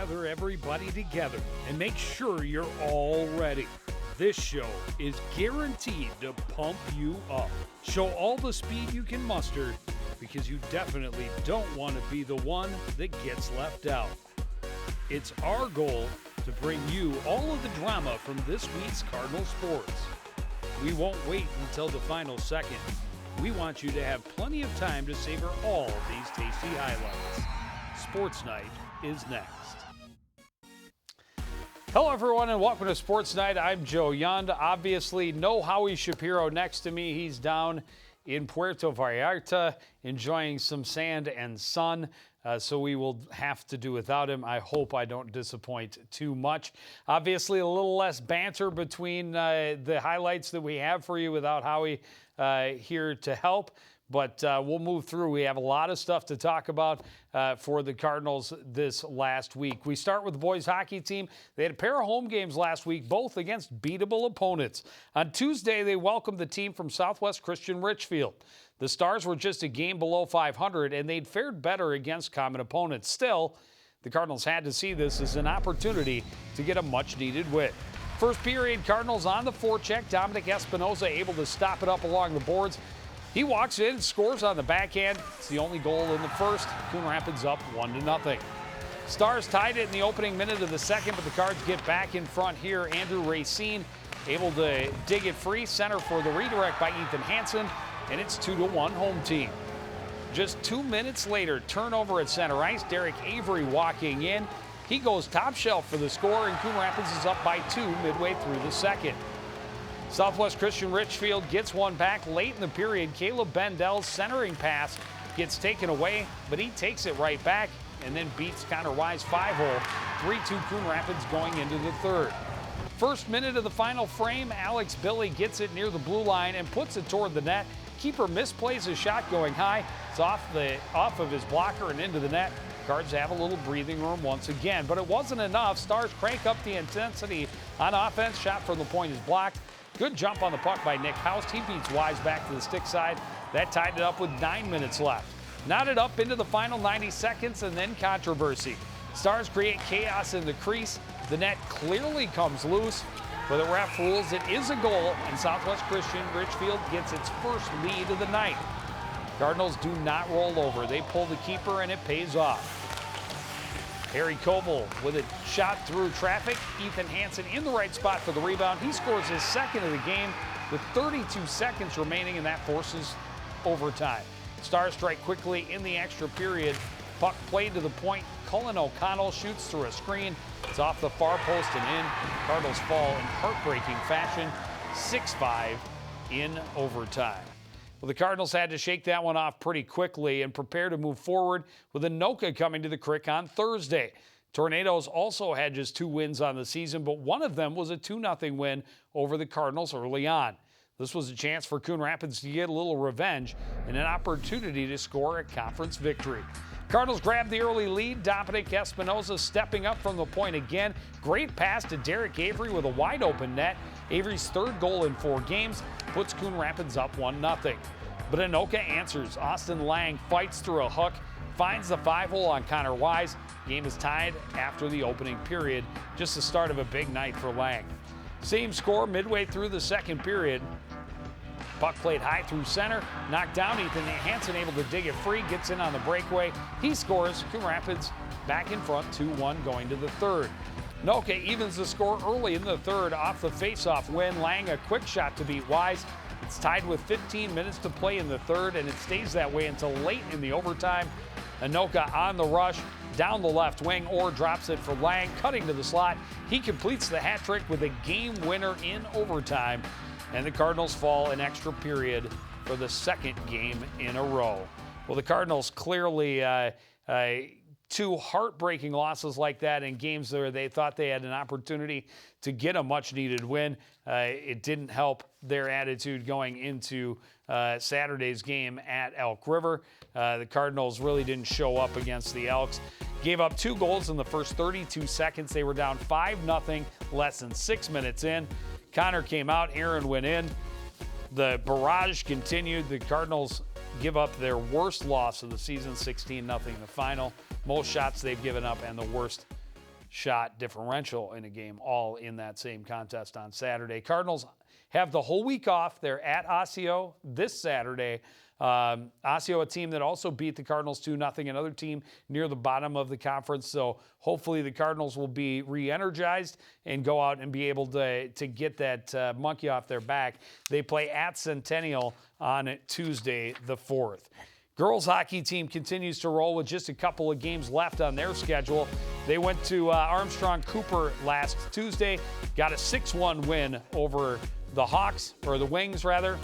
gather everybody together and make sure you're all ready. This show is guaranteed to pump you up. Show all the speed you can muster because you definitely don't want to be the one that gets left out. It's our goal to bring you all of the drama from this week's Cardinal sports. We won't wait until the final second. We want you to have plenty of time to savor all of these tasty highlights. Sports Night is next. Hello, everyone, and welcome to Sports Night. I'm Joe Yund. Obviously, no Howie Shapiro next to me. He's down in Puerto Vallarta enjoying some sand and sun. So we will have to do without him. I hope I don't disappoint too much. Obviously, a little less banter between the highlights that we have for you without Howie here to help. But we'll move through. We have a lot of stuff to talk about for the Cardinals this last week. We start with the boys hockey team. They had a pair of home games last week, both against beatable opponents. On Tuesday, they welcomed the team from Southwest Christian Richfield. The Stars were just a game below 500, and they'd fared better against common opponents. Still, the Cardinals had to see this as an opportunity to get a much-needed win. First period, Cardinals on the forecheck. Dominic Espinoza able to stop it up along the boards. He walks in, scores on the backhand. It's the only goal in the first. Coon Rapids up 1-0. Stars tied it in the opening minute of the second, but the Cards get back in front here. Andrew Racine able to dig it free. Center for the redirect by Ethan Hansen, and it's 2-1 home team. Just 2 minutes later, turnover at center ice. Derek Avery walking in. He goes top shelf for the score, and Coon Rapids is up by 2 midway through the second. Southwest Christian Richfield gets one back late in the period. Caleb Bendel's centering pass gets taken away, but he takes it right back and then beats Connor Wise 5-hole. 3-2 Coon Rapids going into the third. First minute of the final frame, Alex Billy gets it near the blue line and puts it toward the net. Keeper misplays his shot going high. It's off of his blocker and into the net. Cards have a little breathing room once again, but it wasn't enough. Stars crank up the intensity on offense. Shot from the point is blocked. Good jump on the puck by Nick Houst. He beats Wise back to the stick side. That tied it up with 9 minutes left. Knotted up into the final 90 seconds and then controversy. Stars create chaos in the crease. The net clearly comes loose, but the ref rules it is a goal, and Southwest Christian Richfield gets its first lead of the night. Cardinals do not roll over. They pull the keeper, and it pays off. Harry Koval with a shot through traffic. Ethan Hansen in the right spot for the rebound. He scores his second of the game with 32 seconds remaining, and that forces overtime. Stars strike quickly in the extra period. Puck played to the point. Cullen O'Connell shoots through a screen. It's off the far post and in. Cardinals fall in heartbreaking fashion, 6-5 in overtime. Well, the Cardinals had to shake that one off pretty quickly and prepare to move forward with Anoka coming to the Crick on Thursday. Tornadoes also had just 2 wins on the season, but one of them was a 2-0 win over the Cardinals early on. This was a chance for Coon Rapids to get a little revenge and an opportunity to score a conference victory. Cardinals grabbed the early lead. Dominic Espinoza stepping up from the point again. Great pass to Derek Avery with a wide open net. Avery's third goal in 4 games puts Coon Rapids up 1-0. But Anoka answers. Austin Lang fights through a hook, finds the 5-hole on Connor Wise. Game is tied after the opening period. Just the start of a big night for Lang. Same score midway through the second period. Puck played high through center, knocked down. Ethan Hansen able to dig it free, gets in on the breakaway. He scores. Coon Rapids back in front 2-1 going to the third. Anoka evens the score early in the third off the faceoff win. Lang a quick shot to beat Wise. It's tied with 15 minutes to play in the third, and it stays that way until late in the overtime. Anoka on the rush, down the left wing, or drops it for Lang, cutting to the slot. He completes the hat trick with a game winner in overtime, and the Cardinals fall an extra period for the second game in a row. Well, the Cardinals clearly 2 heartbreaking losses like that in games where they thought they had an opportunity to get a much-needed win. It didn't help their attitude going into Saturday's game at Elk River. The Cardinals really didn't show up against the Elks. Gave up 2 goals in the first 32 seconds. They were down 5-0 less than 6 minutes in. Connor came out, Aaron went in. The barrage continued. The Cardinals give up their worst loss of the season, 16-0 the final. Most shots they've given up and the worst shot differential in a game, all in that same contest on Saturday. Cardinals have the whole week off. They're at Osseo this Saturday. Osseo, a team that also beat the Cardinals 2-0, another team near the bottom of the conference. So hopefully the Cardinals will be re-energized and go out and be able to get that monkey off their back. They play at Centennial on Tuesday the 4th. Girls hockey team continues to roll with just a couple of games left on their schedule. They went to Armstrong Cooper last Tuesday, got a 6-1 win over the Hawks, or the Wings rather.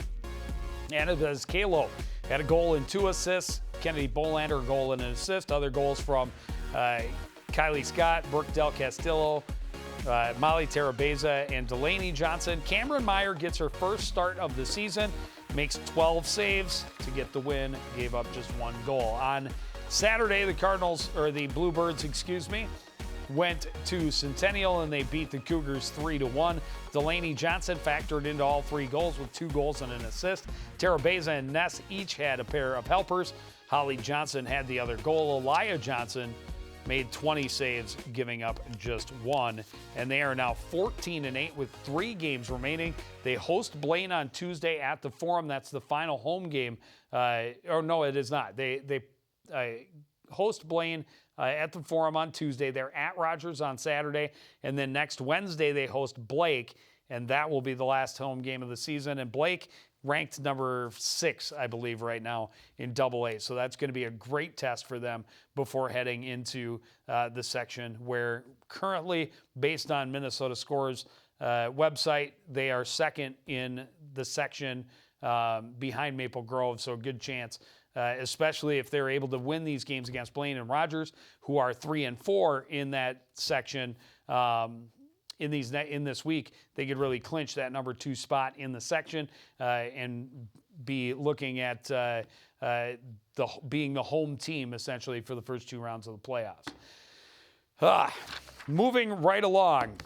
And it was Kalo had a goal and 2 assists. Kennedy Bolander a goal and an assist. Other goals from Kylie Scott, Brooke Del Castillo, Molly Terabeza, and Delaney Johnson. Cameron Meyer gets her first start of the season, makes 12 saves to get the win, gave up just 1 goal. On Saturday, the Bluebirds, went to Centennial and they beat the Cougars 3-1. Delaney Johnson factored into all 3 goals with 2 goals and an assist. Terabeza and Ness each had a pair of helpers. Holly Johnson had the other goal. Elia Johnson made 20 saves, giving up just 1. And they are now 14-8 with 3 games remaining. They host Blaine on Tuesday at the Forum. That's the final home game. Or no, it is not. They host Blaine at the Forum on Tuesday. They're at Rogers on Saturday. And then next Wednesday, they host Blake. And that will be the last home game of the season. And Blake ranked number 6, I believe, right now in AA. So that's going to be a great test for them before heading into the section where currently, based on Minnesota Scores website, they are second in the section behind Maple Grove. So a good chance, especially if they're able to win these games against Blaine and Rogers, who are 3-4 in that section. In this week, they could really clinch that number 2 spot in the section and be looking at being the home team essentially for the first 2 rounds of the playoffs. Moving right along.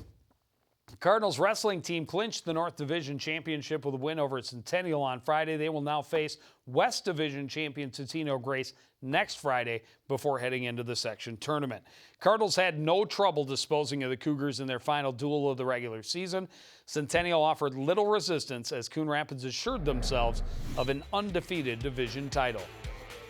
The Cardinals wrestling team clinched the North Division Championship with a win over Centennial on Friday. They will now face West Division champion Totino Grace next Friday before heading into the section tournament. Cardinals had no trouble disposing of the Cougars in their final duel of the regular season. Centennial offered little resistance as Coon Rapids assured themselves of an undefeated division title.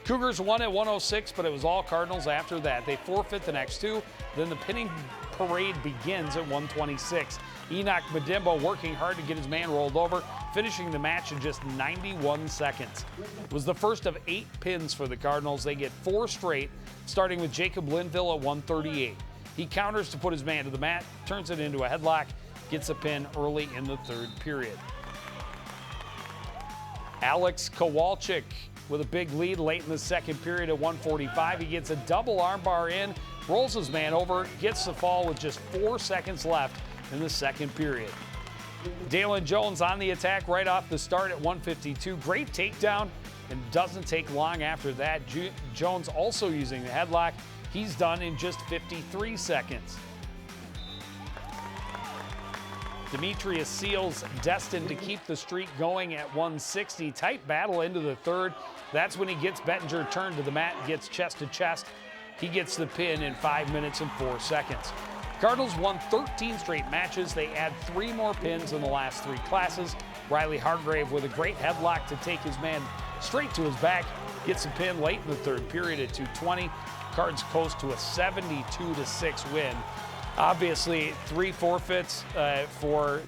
Cougars won at 106, but it was all Cardinals after that. They forfeit the next 2. Then the pinning parade begins at 126. Enoch Madimbo working hard to get his man rolled over, finishing the match in just 91 seconds. It was the first of 8 pins for the Cardinals. They get 4 straight, starting with Jacob Linville at 138. He counters to put his man to the mat, turns it into a headlock, gets a pin early in the 3rd period. Alex Kowalczyk with a big lead late in the 2nd period at 145. He gets a double armbar in, rolls his man over, gets the fall with just 4 seconds left in the 2nd period. Dalen Jones on the attack right off the start at 152. Great takedown, and doesn't take long after that. Jones also using the headlock. He's done in just 53 seconds. Demetrius Seals destined to keep the streak going at 160. Tight battle into the 3rd. That's when he gets Bettinger turned to the mat, gets chest to chest. He gets the pin in 5 minutes and 4 seconds. Cardinals won 13 straight matches. They add 3 more pins in the last 3 classes. Riley Hargrave with a great headlock to take his man straight to his back. Gets a pin late in the 3rd period at 220. Cards coast to a 72-6 win. Obviously, 3 forfeits for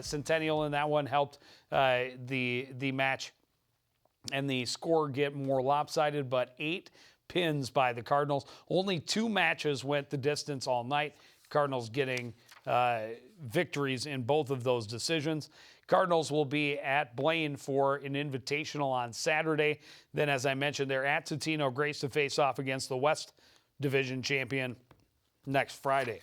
Centennial, and that one helped the match and the score get more lopsided, but 8 pins by the Cardinals. Only 2 matches went the distance all night. Cardinals getting victories in both of those decisions. Cardinals will be at Blaine for an invitational on Saturday. Then, as I mentioned, they're at Totino Grace to face off against the West Division champion next Friday.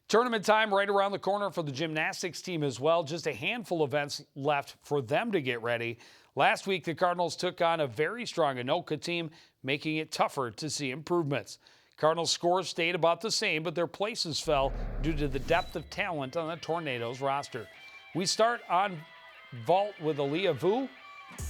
Tournament time right around the corner for the gymnastics team as well. Just a handful of events left for them to get ready. Last week, the Cardinals took on a very strong Anoka team, making it tougher to see improvements. Cardinals' scores stayed about the same, but their places fell due to the depth of talent on the Tornadoes roster. We start on vault with Aaliyah Vu.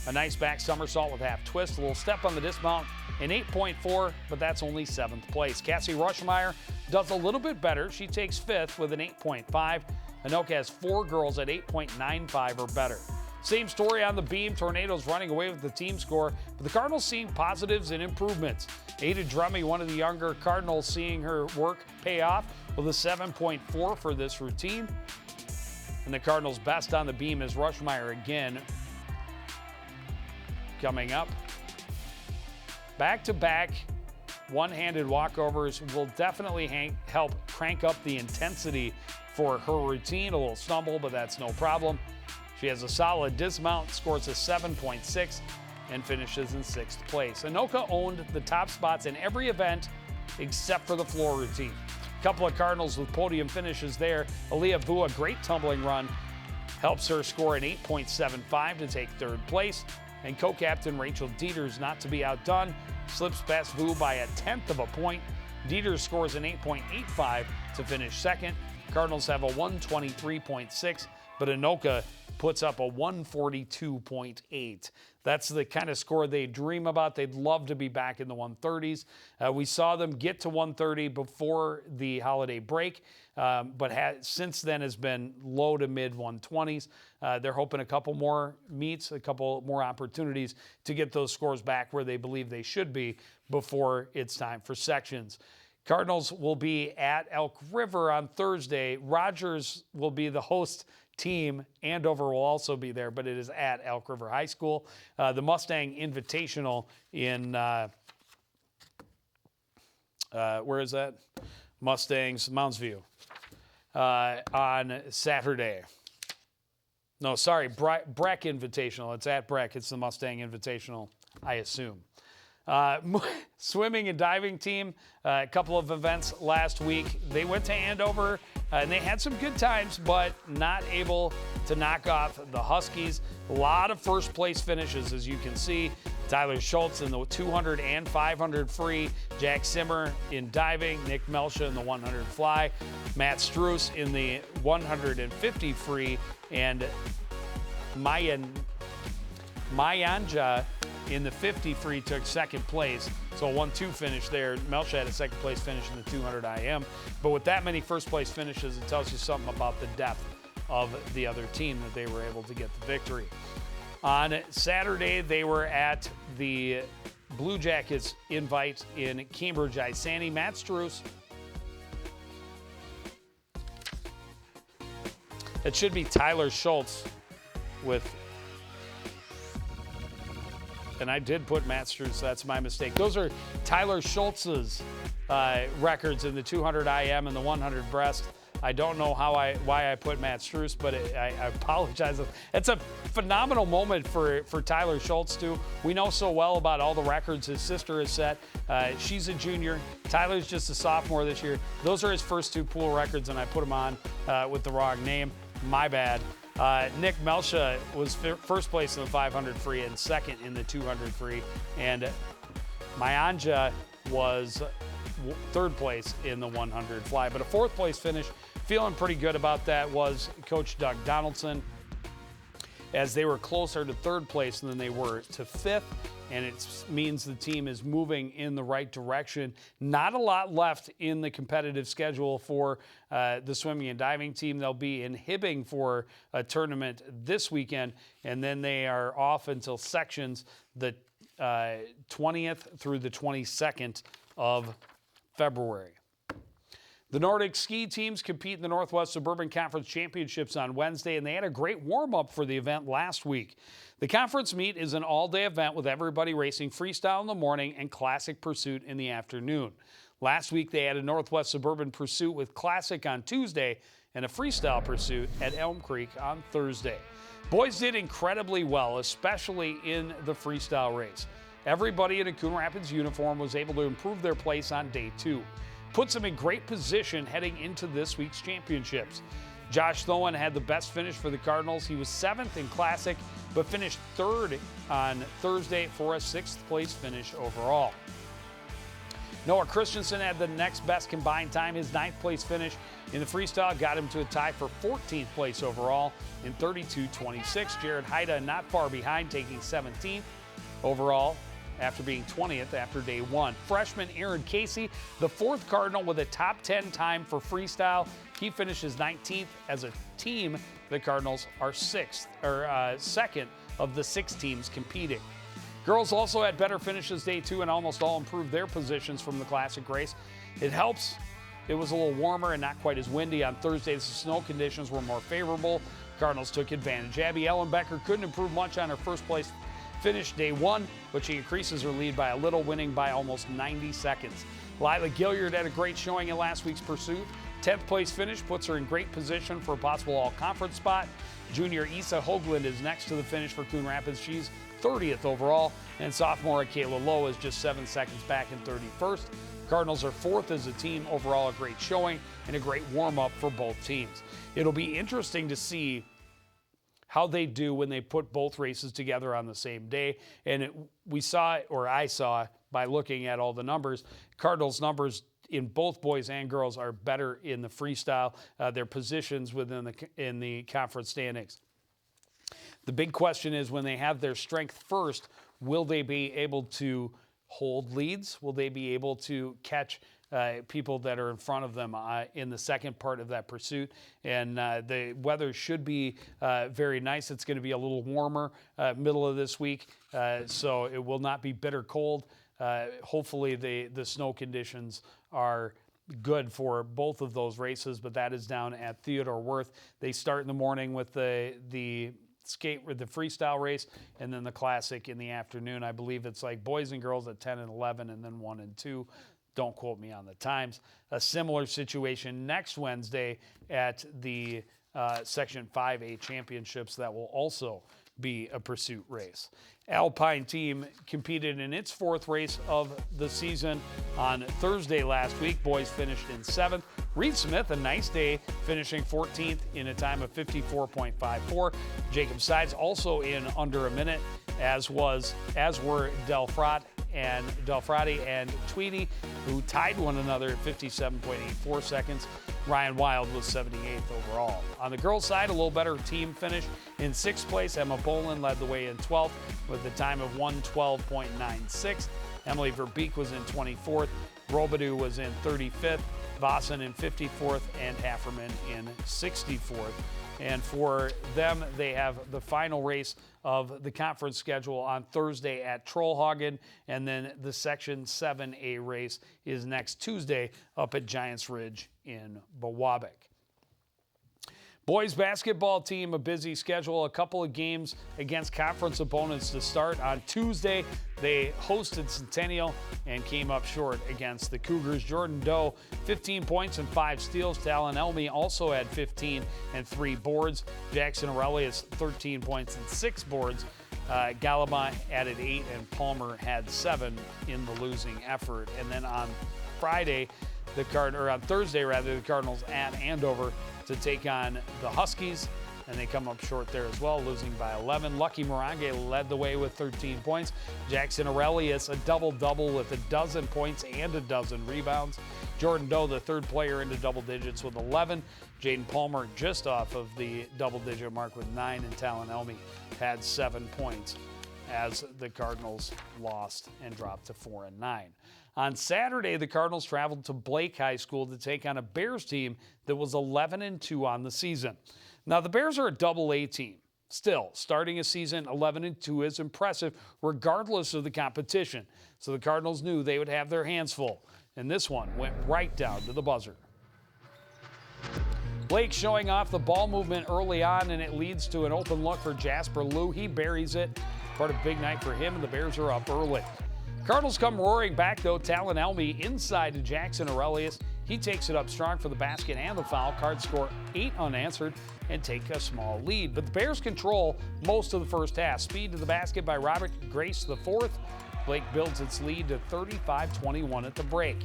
A nice back somersault with half twist, a little step on the dismount, an 8.4, but that's only 7th place. Cassie Rushmeyer does a little bit better. She takes 5th with an 8.5. Anoka has 4 girls at 8.95 or better. Same story on the beam. Tornadoes running away with the team score, but the Cardinals seeing positives and improvements. Ada Drummy, one of the younger Cardinals, seeing her work pay off with a 7.4 for this routine. And the Cardinals' best on the beam is Rushmeyer again. Coming up, back-to-back one-handed walkovers will definitely help crank up the intensity for her routine. A little stumble, but that's no problem. She has a solid dismount, scores a 7.6, and finishes in 6th place. Anoka owned the top spots in every event except for the floor routine. A couple of Cardinals with podium finishes there. Aaliyah Vu, a great tumbling run, helps her score an 8.75 to take 3rd place. And co-captain Rachel Dieters, not to be outdone, slips past Vu by a 1/10 of a point. Dieters scores an 8.85 to finish 2nd. Cardinals have a 123.6, but Anoka puts up a 142.8. That's the kind of score they dream about. They'd love to be back in the 130s. We saw them get to 130 before the holiday break, but since then has been low to mid 120s. They're hoping a couple more meets, a couple more opportunities to get those scores back where they believe they should be before it's time for sections. Cardinals will be at Elk River on Thursday. Rogers will be the host team. Andover will also be there, but it is at Elk River High School. The Mustang Invitational in, where is that? Mustangs, Mounds View, on Saturday. No, sorry, Breck Invitational. It's at Breck. It's the Mustang Invitational, I assume. Swimming and diving team, a couple of events last week. They went to Andover and they had some good times, but not able to knock off the Huskies. A lot of first place finishes, as you can see. Tyler Schultz in the 200 and 500 free. Jack Simmer in diving. Nick Melsha in the 100 fly. Matt Struess in the 150 free. And Mayanja in the 50 free took 2nd place. So a 1-2 finish there. Melsha had a 2nd place finish in the 200 IM. But with that many first place finishes, it tells you something about the depth of the other team that they were able to get the victory. On Saturday, they were at the Blue Jackets invite in Cambridge, Isani. Matt Struess. It should be Tyler Schultz with, and I did put Matt Struess, that's my mistake. Those are Tyler Schultz's records in the 200 IM and the 100 breast. I don't know why I put Matt Struess, but I apologize. It's a phenomenal moment for Tyler Schultz, too. We know so well about all the records his sister has set. She's a junior. Tyler's just a sophomore this year. Those are his first 2 pool records, and I put them on with the wrong name. My bad. Nick Melsha was first place in the 500 free and 2nd in the 200 free. And Mayanja was 3rd place in the 100 fly. But a 4th place finish, feeling pretty good about that, was Coach Doug Donaldson, as they were closer to 3rd place than they were to 5th. And it means the team is moving in the right direction. Not a lot left in the competitive schedule for the swimming and diving team. They'll be in Hibbing for a tournament this weekend, and then they are off until sections the 20th through the 22nd of February. The Nordic ski teams compete in the Northwest Suburban Conference Championships on Wednesday, and they had a great warm-up for the event last week. The conference meet is an all-day event with everybody racing freestyle in the morning and classic pursuit in the afternoon. Last week, they had a Northwest Suburban pursuit with classic on Tuesday and a freestyle pursuit at Elm Creek on Thursday. Boys did incredibly well, especially in the freestyle race. Everybody in a Coon Rapids uniform was able to improve their place on day 2. Puts them in great position heading into this week's championships. Josh Thoen had the best finish for the Cardinals. He was 7th in Classic, but finished 3rd on Thursday for a 6th place finish overall. Noah Christensen had the next best combined time. His 9th place finish in the freestyle got him to a tie for 14th place overall in 32.26. Jared Haida not far behind, taking 17th overall after being 20th after day one. Freshman Aaron Casey, the 4th Cardinal with a top 10 time for freestyle. He finishes 19th. As a team, the Cardinals are second of the 6 teams competing. Girls also had better finishes day 2 and almost all improved their positions from the Classic race. It helps. It was a little warmer and not quite as windy. On Thursday, the snow conditions were more favorable. Cardinals took advantage. Abby Ellenbecker couldn't improve much on her first place finish day 1, but she increases her lead by a little, winning by almost 90 seconds. Lila Gilliard had a great showing in last week's pursuit. 10th place finish puts her in great position for a possible all-conference spot. Junior Issa Hoagland is next to the finish for Coon Rapids. She's 30th overall, and sophomore Kayla Lowe is just 7 seconds back in 31st. Cardinals are 4th as a team. Overall, a great showing and a great warm-up for both teams. It'll be interesting to see how they do when they put both races together on the same day. And we saw it, or I saw by looking at all the numbers, Cardinals numbers in both boys and girls are better in the freestyle, their positions in the conference standings. The big question is, when they have their strength first, will they be able to hold leads? Will they be able to catch people that are in front of them in the second part of that pursuit? And the weather should be very nice. It's going to be a little warmer middle of this week, so it will not be bitter cold. Hopefully the snow conditions are good for both of those races, but that is down at Theodore Wirth. They start in the morning with the skate with the freestyle race, and then the Classic in the afternoon. I believe it's like boys and girls at 10 and 11, and then 1 and 2. Don't quote me on the times. A similar situation next Wednesday at the Section 5A Championships. That will also be a pursuit race. Alpine team competed in its 4th race of the season on Thursday last week. Boys finished in 7th. Reed Smith, a nice day, finishing 14th in a time of 54.54. Jacob Sides also in under a minute, as were Delfrati and Tweedy, who tied one another at 57.84 seconds. Ryan Wild was 78th overall. On the girls' side, a little better team finish. In 6th place, Emma Boland led the way in 12th with a time of 1:12.96. Emily Verbeek was in 24th. Robidoux was in 35th. Vossen in 54th, and Hafferman in 64th. And for them, they have the final race of the conference schedule on Thursday at Trollhagen, and then the Section 7A race is next Tuesday up at Giants Ridge in Bowabic. Boys basketball team, a busy schedule, a couple of games against conference opponents to start. On Tuesday, they hosted Centennial and came up short against the Cougars. Jordan Doe, 15 points and 5 steals. Talon Elmy also had 15 and 3 boards. Jackson Aurelius, 13 points and 6 boards. Galama added 8, and Palmer had 7 in the losing effort. And then on Thursday, the Cardinals at Andover to take on the Huskies, and they come up short there as well, losing by 11. Lucky Morange led the way with 13 points. Jackson Aurelius, a double-double with 12 points and 12 rebounds. Jordan Doe, the 3rd player into double digits with 11. Jaden Palmer just off of the double-digit mark with 9, and Talon Elmy had 7 points as the Cardinals lost and dropped to 4-9. On Saturday, the Cardinals traveled to Blake High School to take on a Bears team that was 11-2 on the season. Now, the Bears are a double-A team. Still, starting a season 11-2 is impressive regardless of the competition. So the Cardinals knew they would have their hands full, and this one went right down to the buzzer. Blake showing off the ball movement early on, and it leads to an open look for Jasper Liu. He buries it. Part of a big night for him, and the Bears are up early. Cardinals come roaring back, though. Talon Elmy inside to Jackson Aurelius. He takes it up strong for the basket and the foul. Cards score 8 unanswered and take a small lead. But the Bears control most of the first half. Speed to the basket by Robert Grace IV. Blake builds its lead to 35-21 at the break.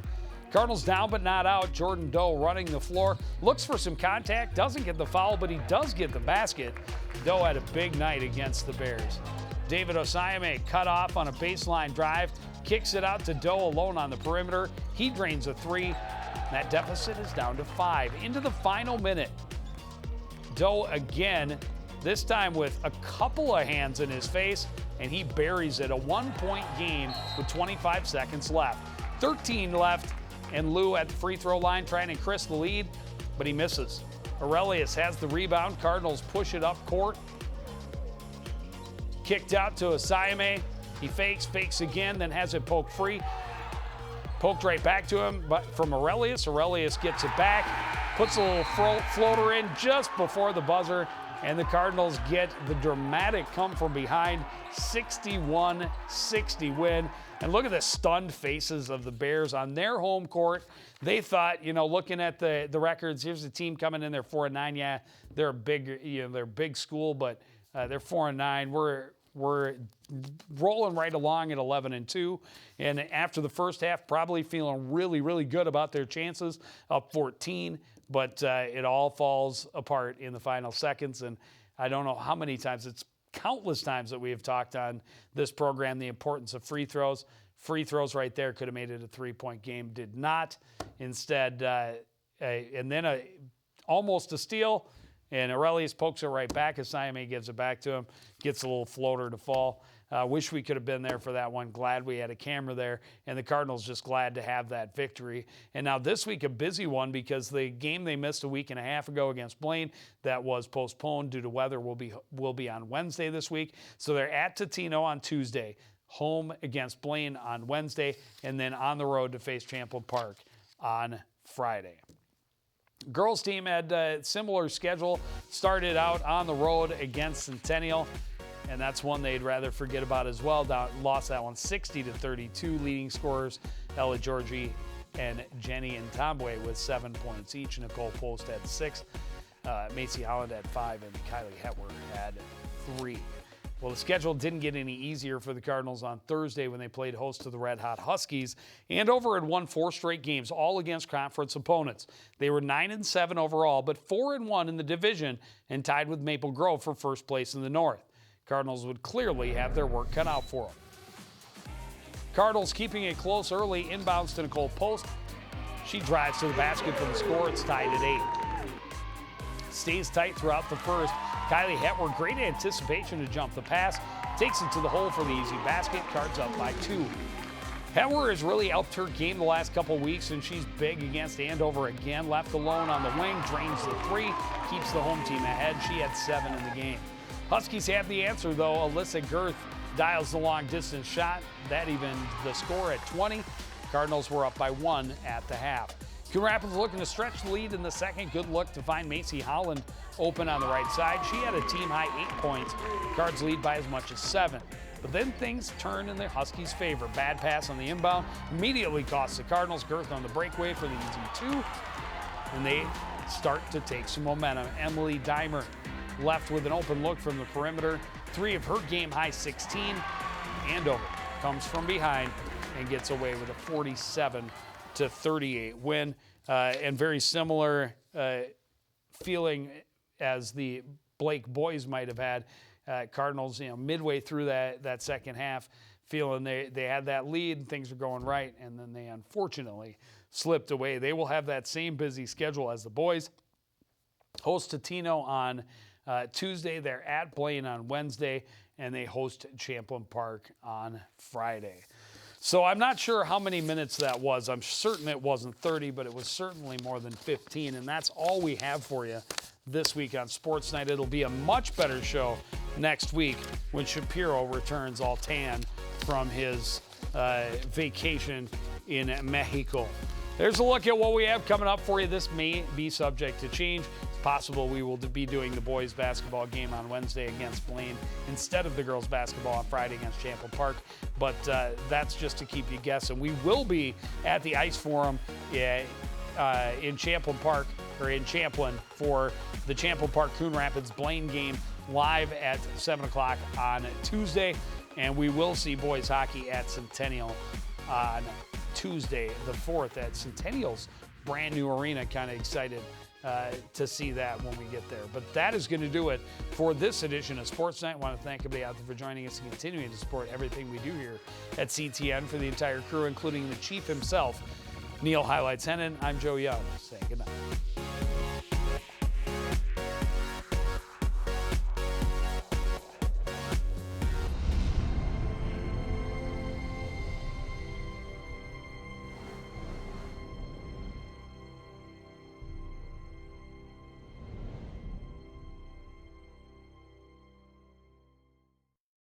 Cardinals down but not out. Jordan Doe running the floor. Looks for some contact. Doesn't get the foul, but he does get the basket. Doe had a big night against the Bears. David Osayame cut off on a baseline drive, kicks it out to Doe alone on the perimeter. He drains a three. That deficit is down to 5. Into the final minute. Doe again, this time with a couple of hands in his face, and he buries it. A 1-point game with 25 seconds left. 13 left, and Lou at the free throw line trying to increase the lead, but he misses. Aurelius has the rebound. Cardinals push it up court. Kicked out to Osayame. He fakes again, then has it poked free. Poked right back to him, but from Aurelius. Aurelius gets it back, puts a little floater in just before the buzzer, and the Cardinals get the dramatic come from behind 61-60 win. And look at the stunned faces of the Bears on their home court. They thought, looking at the records, here's the team coming in, they're 4-9. Yeah, they're a big, they're a big school, but they're 4-9. We're rolling right along at 11-2. And after the first half, probably feeling really, really good about their chances, up 14. But it all falls apart in the final seconds. And I don't know how many times, it's countless times that we have talked on this program, the importance of free throws. Free throws right there could have made it a 3-point game, did not. Instead, and then almost a steal. And Aurelius pokes it right back. Osayame gives it back to him. Gets a little floater to fall. Wish we could have been there for that one. Glad we had a camera there. And the Cardinals just glad to have that victory. And now this week a busy one because the game they missed a week and a half ago against Blaine that was postponed due to weather will be on Wednesday this week. So they're at Totino on Tuesday. Home against Blaine on Wednesday. And then on the road to face Champlain Park on Friday. Girls team had a similar schedule. Started out on the road against Centennial, and that's one they'd rather forget about as well. Lost that one 60-32. Leading scorers Ella Georgie and Jenny and Tomboy with 7 points each. Nicole Post had 6, Macy Holland had 5, and Kylie Hetwer had 3. Well, the schedule didn't get any easier for the Cardinals on Thursday when they played host to the Red Hot Huskies. Andover had won 4 straight games, all against conference opponents. They were 9-7 overall, but 4-1 in the division and tied with Maple Grove for first place in the North. Cardinals would clearly have their work cut out for them. Cardinals keeping it close early, inbounds to Nicole Post. She drives to the basket for the score. It's tied at 8. Stays tight throughout the first. Kylie Hetwer, great anticipation to jump the pass. Takes it to the hole for the easy basket. Cards up by 2. Hetwer has really upped her game the last couple weeks, and she's big against Andover again. Left alone on the wing, drains the 3, keeps the home team ahead. She had 7 in the game. Huskies have the answer, though. Alyssa Girth dials the long-distance shot. That evened the score at 20. Cardinals were up by 1 at the half. Coon Rapids looking to stretch the lead in the second. Good look to find Macy Holland open on the right side. She had a team-high 8 points. Cards lead by as much as 7. But then things turn in the Huskies' favor. Bad pass on the inbound immediately costs the Cardinals. Girth on the breakaway for the easy 2. And they start to take some momentum. Emily Dimer left with an open look from the perimeter. 3 of her game-high 16. Andover comes from behind and gets away with a 47-38 win. And very similar feeling as the Blake boys might have had. Cardinals, midway through that second half, feeling they had that lead, things were going right, and then they unfortunately slipped away. They will have that same busy schedule as the boys. Host Totino on Tuesday. They're at Blaine on Wednesday, and they host Champlain Park on Friday. So I'm not sure how many minutes that was. I'm certain it wasn't 30, but it was certainly more than 15, and that's all we have for you this week on Sports Night. It'll be a much better show next week when Shapiro returns all tan from his vacation in Mexico. There's a look at what we have coming up for you. This may be subject to change. It's possible we will be doing the boys basketball game on Wednesday against Blaine instead of the girls basketball on Friday against Champlain Park. But that's just to keep you guessing. We will be at the Ice Forum in Champlain Park, or in Champlain, for the Champlain Park Coon Rapids Blaine game live at 7 o'clock on Tuesday. And we will see boys hockey at Centennial on Tuesday the 4th at Centennial's brand new arena. Kind of excited to see that when we get there. But that is going to do it for this edition of Sports Night. I want to thank everybody out there for joining us and continuing to support everything we do here at CTN. For the entire crew, including the chief himself, Neil Highlights Hennon, I'm Joe Young, saying good night.